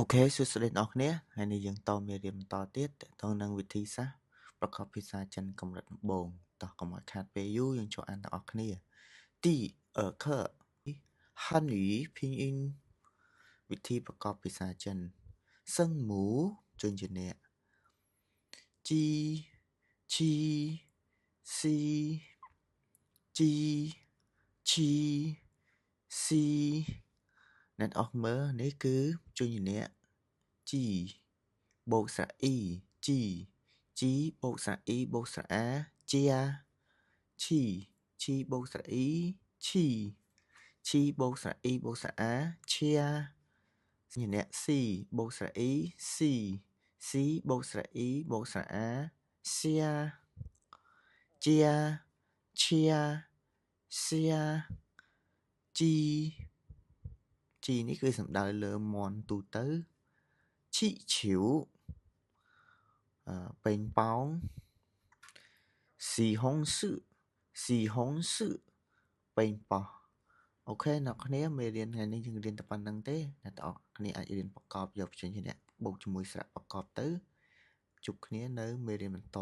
OK សួស្តីអ្នកនរគ្នាថ្ងៃនេះយើងតមេរៀនបន្តទៀតទាក់ទងនឹងវិធីសាស្ត្រប្រកបភាសាចិនកម្រិតដំបូងតោះកុំឲ្យខាតពេលយូរយើងចូលអានទាំងអស់គ្នា第二课汉语拼音វិធីប្រកបភាសាចិន声母ជួយជាអ្នកជីជីស៊ីជីឈីស៊ីអ្នកអស់មើលនេះគឺជួយជាអ្នកជីបូកស្រៈអ៊ីជីជីបូកស្រៈអ៊ីបូកស្រៈអាជាឈីឈីបូកស្រៈអ៊ីឈីឈីបូកស្រៈអ៊ីបូកស្រៈអាឈាសញ្ញាអ្នកស៊ីបូកស្រៈអ៊ីស៊ីស៊ីបូកស្រៈអ៊ីបូកស្រៈអាសៀជាឈាសៀជីជីនេះគឺសំដៅលើមន់ទូទៅឈីឈៀវប៉េងប៉ោងស៊ីហុងស៊ឺប៉េងប៉ោះអូខេអ្នកគ្នាមេរៀនថ្ងៃនេះយើងរៀនតែប៉ុណ្្នឹងទេអ្នកទាំងអស់គ្នាអាចរៀនប្រកបយកបញ្ចេញជាអ្នកបូកជាមួយស្រៈប្រកបទៅជួបគ្នានៅមេរៀនបន្ត